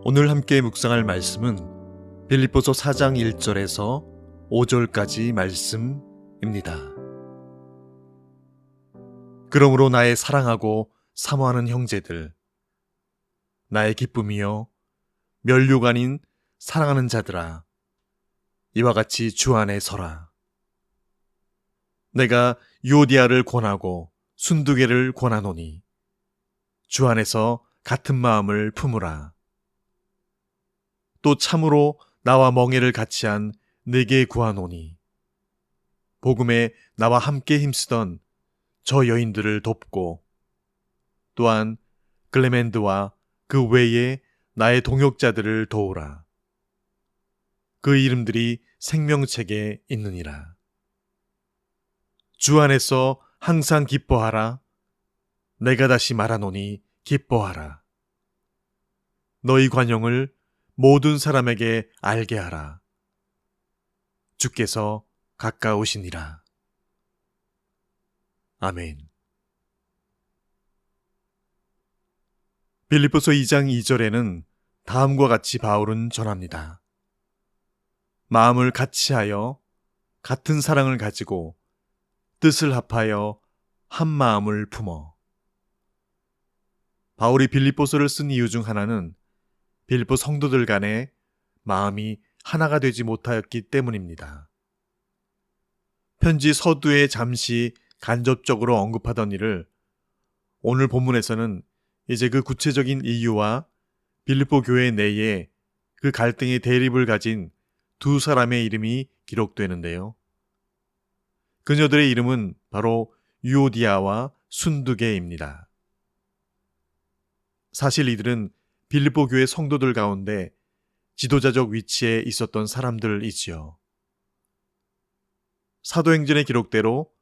오늘 함께 묵상할 말씀은 빌립보서 4장 1절에서 5절까지 말씀입니다. 그러므로 나의 사랑하고 사모하는 형제들, 나의 기쁨이여 면류관 아닌 사랑하는 자들아, 이와 같이 주 안에 서라. 내가 유오디아를 권하고 순두개를 권하노니 주 안에서 같은 마음을 품으라. 또 참으로 나와 멍에를 같이 한 네게 구하노니 복음에 나와 함께 힘쓰던 저 여인들을 돕고 또한 글레멘드와 그 외에 나의 동역자들을 도우라. 그 이름들이 생명책에 있느니라. 주 안에서 항상 기뻐하라. 내가 다시 말하노니 기뻐하라. 너희 관용을 모든 사람에게 알게 하라. 주께서 가까우시니라. 아멘. 빌립보서 2장 2절에는 다음과 같이 바울은 전합니다. 마음을 같이하여 같은 사랑을 가지고 뜻을 합하여 한 마음을 품어. 바울이 빌립보서를 쓴 이유 중 하나는 빌립보 성도들 간의 마음이 하나가 되지 못하였기 때문입니다. 편지 서두에 잠시 간접적으로 언급하던 일을 오늘 본문에서는 이제 그 구체적인 이유와 빌립보 교회 내에 그 갈등의 대립을 가진 두 사람의 이름이 기록되는데요. 그녀들의 이름은 바로 유오디아와 순두개입니다. 사실 이들은 빌립보 교회 성도들 가운데 지도자적 위치에 있었던 사람들이지요. 사도행전의 기록대로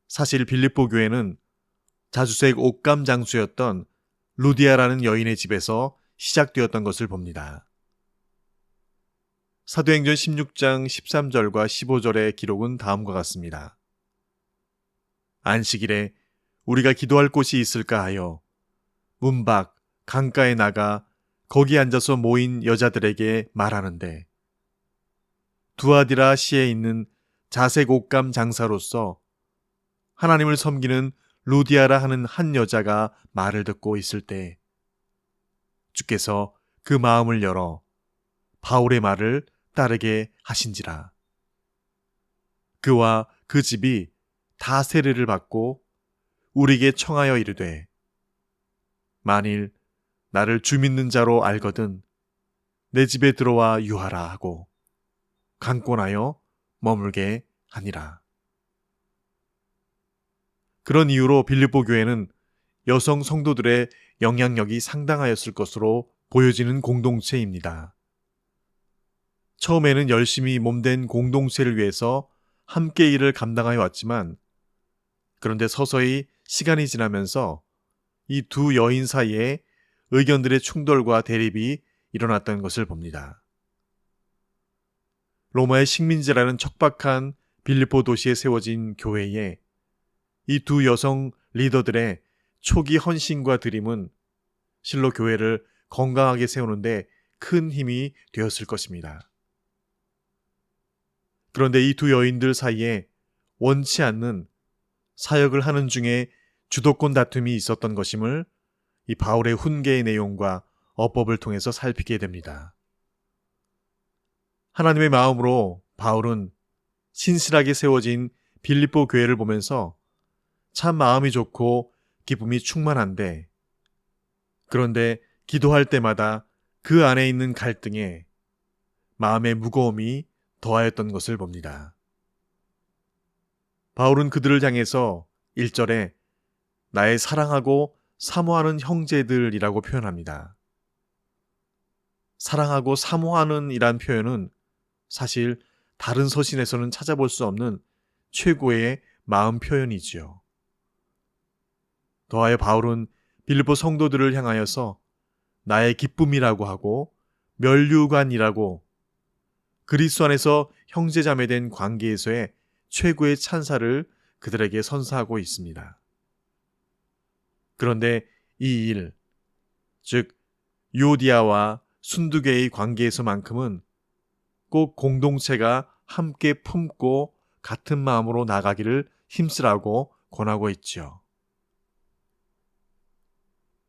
사실 빌립보 교회는 자주색 옷감 장수였던 루디아라는 여인의 집에서 시작되었던 것을 봅니다. 사도행전 16장 13절과 15절의 기록은 다음과 같습니다. 안식일에 우리가 기도할 곳이 있을까 하여 문 밖 강가에 나가 거기 앉아서 모인 여자들에게 말하는데 두아디라시에 있는 자색 옷감 장사로서 하나님을 섬기는 루디아라 하는 한 여자가 말을 듣고 있을 때 주께서 그 마음을 열어 바울의 말을 따르게 하신지라. 그와 그 집이 다 세례를 받고 우리에게 청하여 이르되 만일 나를 주 믿는 자로 알거든 내 집에 들어와 유하라 하고 강권하여 머물게 하니라. 그런 이유로 빌립보 교회는 여성 성도들의 영향력이 상당하였을 것으로 보여지는 공동체입니다. 처음에는 열심히 몸된 공동체를 위해서 함께 일을 감당하여 왔지만 그런데 서서히 시간이 지나면서 이 두 여인 사이에 의견들의 충돌과 대립이 일어났던 것을 봅니다. 로마의 식민지라는 척박한 빌립보 도시에 세워진 교회에 이 두 여성 리더들의 초기 헌신과 드림은 실로 교회를 건강하게 세우는데 큰 힘이 되었을 것입니다. 그런데 이 두 여인들 사이에 원치 않는 사역을 하는 중에 주도권 다툼이 있었던 것임을 이 바울의 훈계의 내용과 어법을 통해서 살피게 됩니다. 하나님의 마음으로 바울은 신실하게 세워진 빌립보 교회를 보면서 참 마음이 좋고 기쁨이 충만한데 그런데 기도할 때마다 그 안에 있는 갈등에 마음의 무거움이 더하였던 것을 봅니다. 바울은 그들을 향해서 1절에 나의 사랑하고 사모하는 형제들이라고 표현합니다. 사랑하고 사모하는 이란 표현은 사실 다른 서신에서는 찾아볼 수 없는 최고의 마음 표현이지요. 더하여 바울은 빌립보 성도들을 향하여서 나의 기쁨이라고 하고 면류관이라고 그리스도 안에서 형제자매된 관계에서의 최고의 찬사를 그들에게 선사하고 있습니다. 그런데 이 일, 즉 유오디아와 순두개의 관계에서만큼은 꼭 공동체가 함께 품고 같은 마음으로 나가기를 힘쓰라고 권하고 있지요.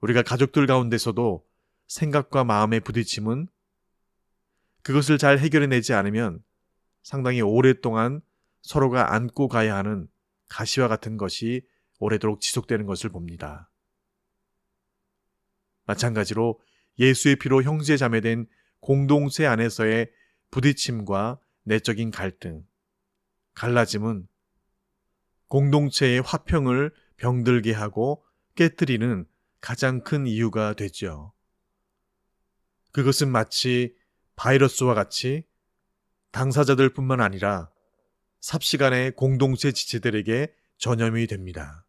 우리가 가족들 가운데서도 생각과 마음의 부딪힘은 그것을 잘 해결해내지 않으면 상당히 오랫동안 서로가 안고 가야 하는 가시와 같은 것이 오래도록 지속되는 것을 봅니다. 마찬가지로 예수의 피로 형제 자매된 공동체 안에서의 부딪힘과 내적인 갈등, 갈라짐은 공동체의 화평을 병들게 하고 깨뜨리는 가장 큰 이유가 되죠. 그것은 마치 바이러스와 같이 당사자들뿐만 아니라 삽시간에 공동체 지체들에게 전염이 됩니다.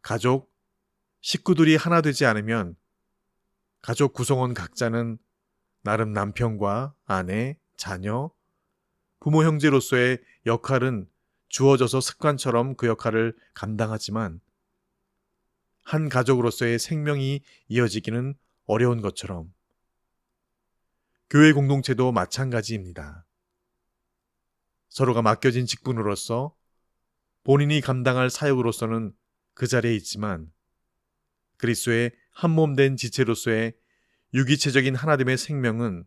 가족, 식구들이 하나 되지 않으면 가족 구성원 각자는 나름 남편과 아내, 자녀, 부모 형제로서의 역할은 주어져서 습관처럼 그 역할을 감당하지만 한 가족으로서의 생명이 이어지기는 어려운 것처럼 교회 공동체도 마찬가지입니다. 서로가 맡겨진 직분으로서 본인이 감당할 사역으로서는 그 자리에 있지만 그리스도의 한몸 된 지체로서의 유기체적인 하나됨의 생명은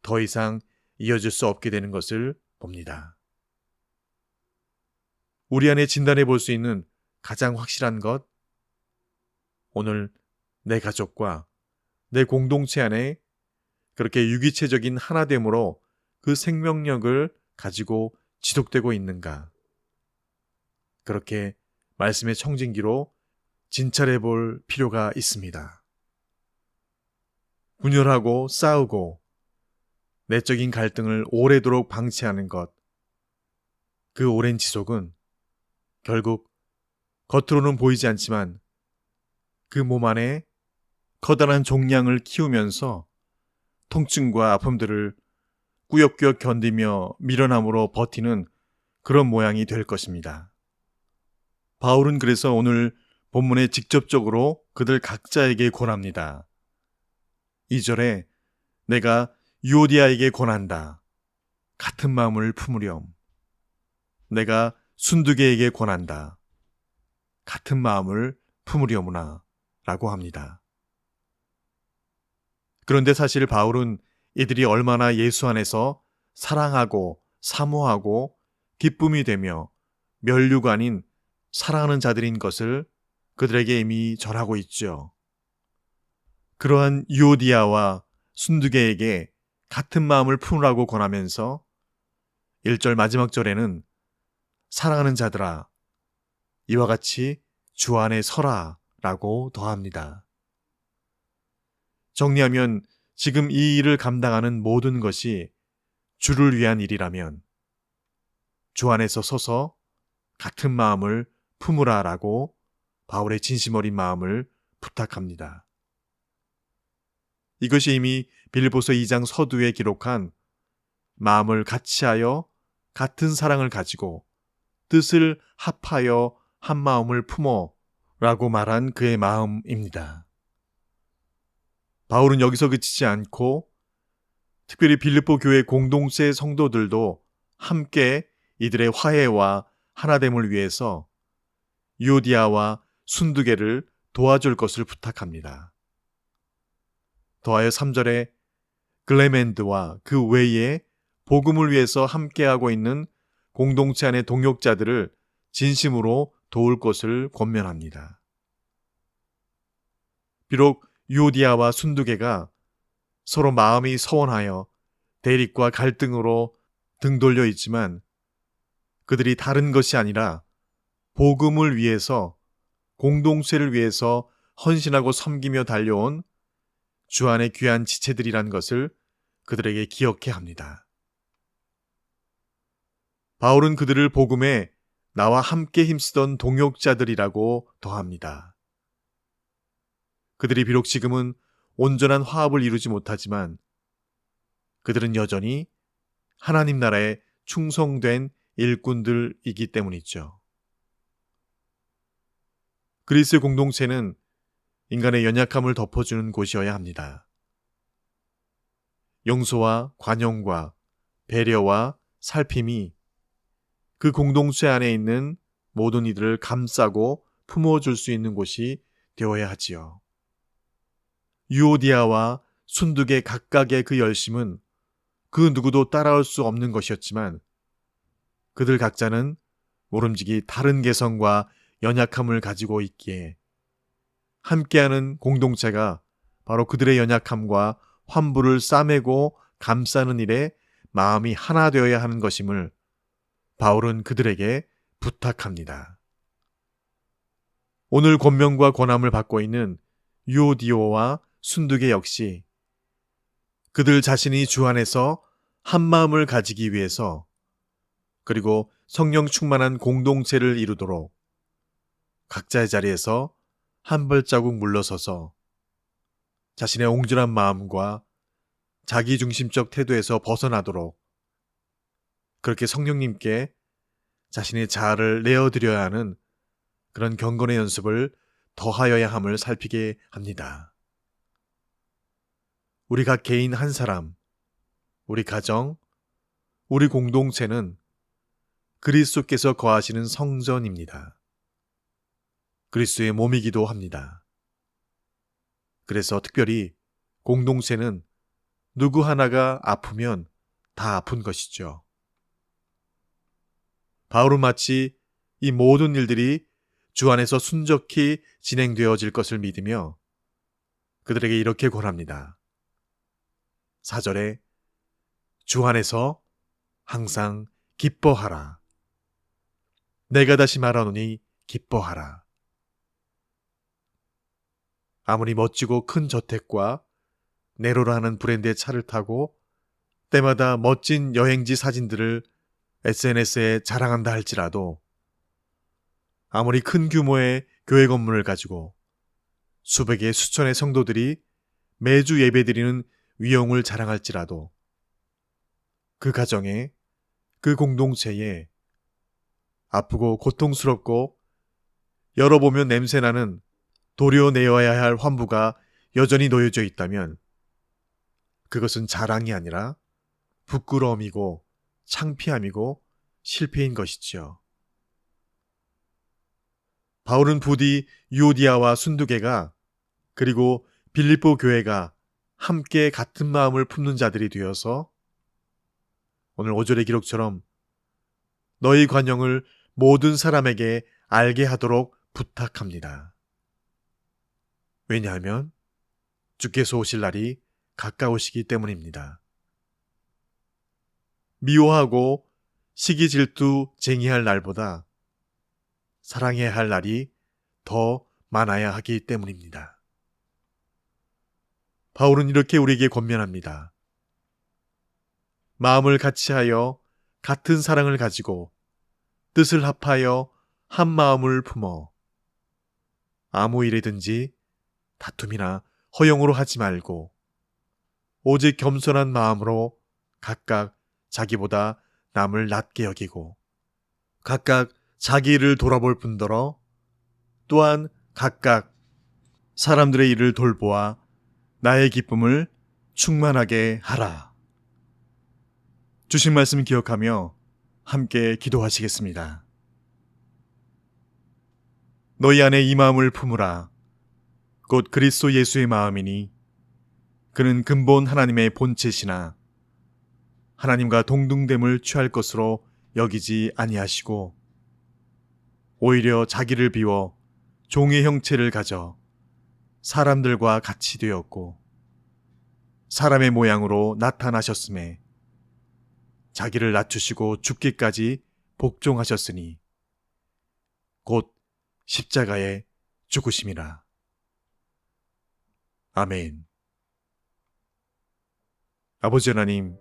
더 이상 이어질 수 없게 되는 것을 봅니다. 우리 안에 진단해 볼 수 있는 가장 확실한 것, 오늘 내 가족과 내 공동체 안에 그렇게 유기체적인 하나됨으로 그 생명력을 가지고 지속되고 있는가? 그렇게 말씀의 청진기로 진찰해 볼 필요가 있습니다. 분열하고 싸우고 내적인 갈등을 오래도록 방치하는 것, 그 오랜 지속은 결국 겉으로는 보이지 않지만 그 몸 안에 커다란 종양을 키우면서 통증과 아픔들을 꾸역꾸역 견디며 밀어남으로 버티는 그런 모양이 될 것입니다. 바울은 그래서 오늘 본문에 직접적으로 그들 각자에게 권합니다. 2절에 내가 유오디아에게 권한다. 같은 마음을 품으렴. 내가 순두개에게 권한다. 같은 마음을 품으려무나 라고 합니다. 그런데 사실 바울은 이들이 얼마나 예수 안에서 사랑하고 사모하고 기쁨이 되며 멸류가 아닌 사랑하는 자들인 것을 그들에게 이미 전하고 있죠. 그러한 유오디아와 순두개에게 같은 마음을 품으라고 권하면서 1절 마지막 절에는 사랑하는 자들아 이와 같이 주 안에 서라 라고 더합니다. 정리하면 지금 이 일을 감당하는 모든 것이 주를 위한 일이라면 주 안에서 서서 같은 마음을 품으라 라고 바울의 진심 어린 마음을 부탁합니다. 이것이 이미 빌립보서 2장 서두에 기록한 마음을 같이하여 같은 사랑을 가지고 뜻을 합하여 한 마음을 품어 라고 말한 그의 마음입니다. 바울은 여기서 그치지 않고 특별히 빌립보 교회 공동체 성도들도 함께 이들의 화해와 하나됨을 위해서 유오디아와 순두개를 도와줄 것을 부탁합니다. 더하여 3절에 글레멘드와 그 외에 복음을 위해서 함께하고 있는 공동체 안의 동역자들을 진심으로 도울 것을 권면합니다. 비록 유오디아와 순두개가 서로 마음이 서운하여 대립과 갈등으로 등 돌려 있지만 그들이 다른 것이 아니라 복음을 위해서 공동체를 위해서 헌신하고 섬기며 달려온 주 안의 귀한 지체들이란 것을 그들에게 기억해 합니다. 바울은 그들을 복음에 나와 함께 힘쓰던 동역자들이라고 더합니다. 그들이 비록 지금은 온전한 화합을 이루지 못하지만 그들은 여전히 하나님 나라에 충성된 일꾼들이기 때문이죠. 그리스 공동체는 인간의 연약함을 덮어주는 곳이어야 합니다. 용서와 관용과 배려와 살핌이 그 공동체 안에 있는 모든 이들을 감싸고 품어줄 수 있는 곳이 되어야 하지요. 유오디아와 순두계 각각의 그 열심은 그 누구도 따라올 수 없는 것이었지만 그들 각자는 모름지기 다른 개성과 연약함을 가지고 있기에 함께하는 공동체가 바로 그들의 연약함과 환부를 싸매고 감싸는 일에 마음이 하나 되어야 하는 것임을 바울은 그들에게 부탁합니다. 오늘 권명과 권함을 받고 있는 유오디오와 순두계 역시 그들 자신이 주 안에서 한 마음을 가지기 위해서 그리고 성령 충만한 공동체를 이루도록 각자의 자리에서 한 발자국 물러서서 자신의 옹졸한 마음과 자기중심적 태도에서 벗어나도록 그렇게 성령님께 자신의 자아를 내어드려야 하는 그런 경건의 연습을 더하여야 함을 살피게 합니다. 우리 각 개인 한 사람, 우리 가정, 우리 공동체는 그리스도께서 거하시는 성전입니다. 그리스도의 몸이기도 합니다. 그래서 특별히 공동체는 누구 하나가 아프면 다 아픈 것이죠. 바울은 마치 이 모든 일들이 주 안에서 순적히 진행되어질 것을 믿으며 그들에게 이렇게 권합니다. 4절에 주 안에서 항상 기뻐하라. 내가 다시 말하노니 기뻐하라. 아무리 멋지고 큰 저택과 네로라는 브랜드의 차를 타고 때마다 멋진 여행지 사진들을 SNS에 자랑한다 할지라도 아무리 큰 규모의 교회 건물을 가지고 수백의 수천의 성도들이 매주 예배드리는 위용을 자랑할지라도 그 가정에 그 공동체에 아프고 고통스럽고 열어보면 냄새나는 도려내어야 할 환부가 여전히 놓여져 있다면 그것은 자랑이 아니라 부끄러움이고 창피함이고 실패인 것이지요. 바울은 부디 유오디아와 순두계가 그리고 빌립보 교회가 함께 같은 마음을 품는 자들이 되어서 오늘 5절의 기록처럼 너희 관용을 모든 사람에게 알게 하도록 부탁합니다. 왜냐하면 주께서 오실 날이 가까우시기 때문입니다. 미워하고 시기 질투 쟁의할 날보다 사랑해야 할 날이 더 많아야 하기 때문입니다. 바울은 이렇게 우리에게 권면합니다. 마음을 같이하여 같은 사랑을 가지고 뜻을 합하여 한 마음을 품어 아무 일이든지 다툼이나 허용으로 하지 말고 오직 겸손한 마음으로 각각 자기보다 남을 낮게 여기고 각각 자기 일을 돌아볼 뿐더러 또한 각각 사람들의 일을 돌보아 나의 기쁨을 충만하게 하라. 주신 말씀 기억하며 함께 기도하시겠습니다. 너희 안에 이 마음을 품으라. 곧 그리스도 예수의 마음이니 그는 근본 하나님의 본체시나 하나님과 동등됨을 취할 것으로 여기지 아니하시고 오히려 자기를 비워 종의 형체를 가져 사람들과 같이 되었고 사람의 모양으로 나타나셨음에 자기를 낮추시고 죽기까지 복종하셨으니 곧 십자가에 죽으심이라. 아멘. 아버지 하나님,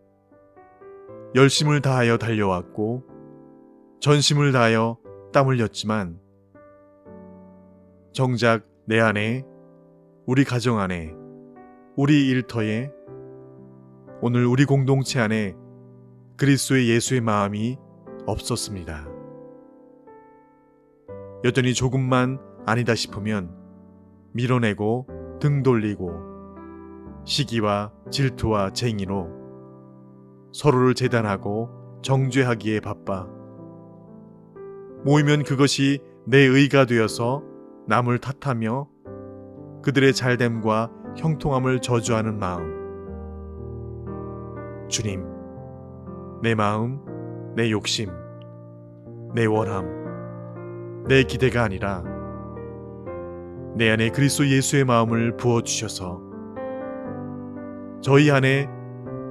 열심을 다하여 달려왔고 전심을 다하여 땀 흘렸지만 정작 내 안에, 우리 가정 안에, 우리 일터에, 오늘 우리 공동체 안에 그리스도의 예수의 마음이 없었습니다. 여전히 조금만 아니다 싶으면 밀어내고 등 돌리고 시기와 질투와 쟁의로 서로를 재단하고 정죄하기에 바빠 모이면 그것이 내 의가 되어서 남을 탓하며 그들의 잘됨과 형통함을 저주하는 마음. 주님, 내 마음, 내 욕심, 내 원함, 내 기대가 아니라 내 안에 그리스도 예수의 마음을 부어주셔서 저희 안에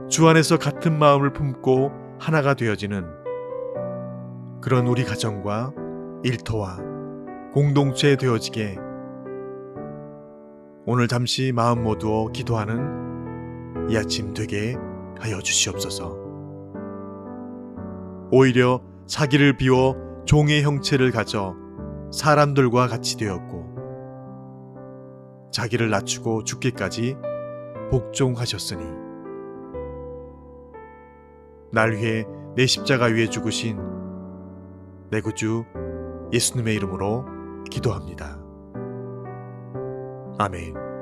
주 안에서 같은 마음을 품고 하나가 되어지는 그런 우리 가정과 일터와 공동체 되어지게 오늘 잠시 마음 모두어 기도하는 이 아침 되게 하여 주시옵소서. 오히려 자기를 비워 종의 형체를 가져 사람들과 같이 되었고 자기를 낮추고 죽기까지 복종하셨으니 날 위해 내 십자가 위에 죽으신 내 구주 예수님의 이름으로 기도합니다. 아멘.